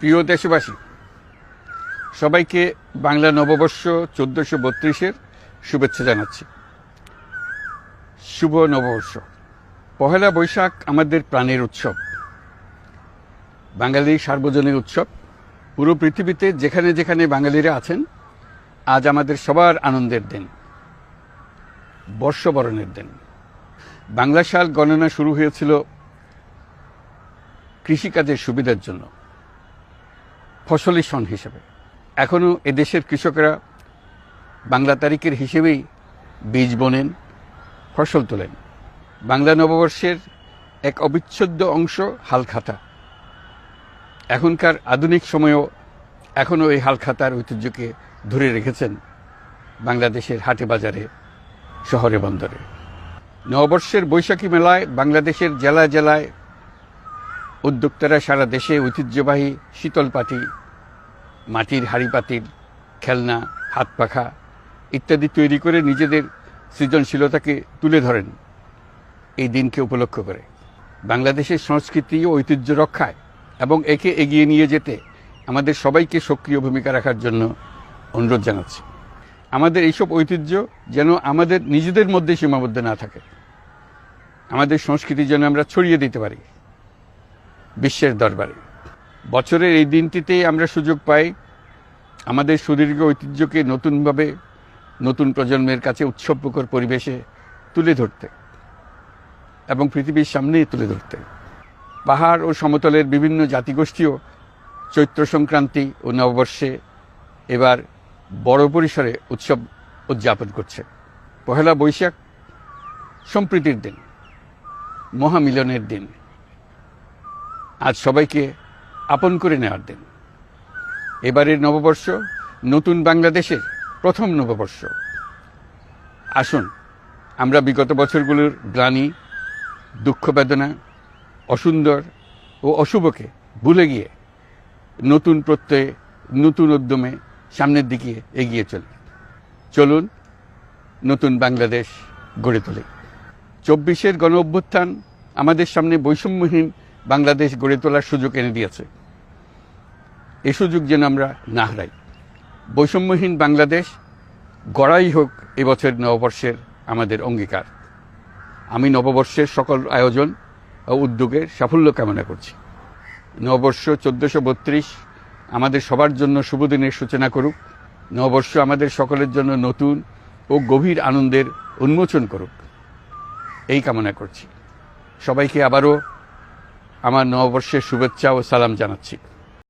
প্রিয় দেশবাসী, সবাইকে বাংলা নববর্ষ 1432-এর শুভেচ্ছা জানাচ্ছি। শুভ নববর্ষ। পহেলা বৈশাখ আমাদের প্রাণের উৎসব, বাঙালির সার্বজনীন উৎসব। পুরো পৃথিবীতে যেখানে যেখানে বাঙালিরা আছেন, আজ আমাদের সবার আনন্দের দিন, বর্ষবরণের দিন। বাংলা সাল গণনা শুরু হয়েছিল কৃষিকাজের সুবিধার জন্য, ফসলি সন হিসেবে। এখনও এদেশের কৃষকরা বাংলা তারিখের হিসেবেই বীজ বোনেন, ফসল তোলেন। বাংলা নববর্ষের এক অবিচ্ছেদ্য অংশ হালখাতা। এখনকার আধুনিক সময়েও এখনও এই হালখাতার ঐতিহ্যকে ধরে রেখেছেন বাংলাদেশের হাটে বাজারে, শহরে বন্দরে। নববর্ষের বৈশাখী মেলায় বাংলাদেশের জেলায় জেলায় উদ্যোক্তারা সারা দেশে ঐতিহ্যবাহী শীতল পাটি, মাটির হাঁড়ি পাতিল, খেলনা, হাত পাখা ইত্যাদি তৈরি করে নিজেদের সৃজনশীলতাকে তুলে ধরেন এই দিনকে উপলক্ষ করে। বাংলাদেশের সংস্কৃতি ও ঐতিহ্য রক্ষায় এবং একে এগিয়ে নিয়ে যেতে আমাদের সবাইকে সক্রিয় ভূমিকা রাখার জন্য অনুরোধ জানাচ্ছি। আমাদের এইসব ঐতিহ্য যেন আমাদের নিজেদের মধ্যে সীমাবদ্ধ না থাকে, আমাদের সংস্কৃতি যেন আমরা ছড়িয়ে দিতে পারি বিশ্বের দরবারে। বছরের এই দিনটিতেই আমরা সুযোগ পাই আমাদের সুদীর্ঘ ঐতিহ্যকে নতুনভাবে নতুন প্রজন্মের কাছে উৎসবমুখর পরিবেশে তুলে ধরতে এবং পৃথিবীর সামনে তুলে ধরতে। পাহাড় ও সমতলের বিভিন্ন জাতিগোষ্ঠীও চৈত্র সংক্রান্তি ও নববর্ষে এবার বড় পরিসরে উৎসব উদযাপন করছে। পহেলা বৈশাখ সম্প্রীতির দিন, মহামিলনের দিন, আজ সবাইকে আপন করে নেওয়ার দিন। এবারের নববর্ষ নতুন বাংলাদেশের প্রথম নববর্ষ। আসুন আমরা বিগত বছরগুলোর গ্লানি, দুঃখ, বেদনা, অসুন্দর ও অশুভকে ভুলে গিয়ে নতুন প্রত্যয়ে, নতুন উদ্যমে সামনের দিকে এগিয়ে চলুন নতুন বাংলাদেশ গড়ে তুলি। 24-এর গণ অভ্যুত্থান আমাদের সামনে বৈষম্যহীন বাংলাদেশ গড়ে তোলার সুযোগ এনে দিয়েছে। এই সুযোগ যেন আমরা না হারাই। বৈষম্যহীন বাংলাদেশ গড়াই হোক এবছর নববর্ষের আমাদের অঙ্গীকার। আমি নববর্ষের সকল আয়োজন ও উদ্যোগের সাফল্য কামনা করছি। নববর্ষ 1432 আমাদের সবার জন্য শুভদিনের সূচনা করুক। নববর্ষ আমাদের সকলের জন্য নতুন ও গভীর আনন্দের উন্মোচন করুক, এই কামনা করছি। সবাইকে আবারও আমার নববর্ষের শুভেচ্ছা ও সালাম জানাচ্ছি।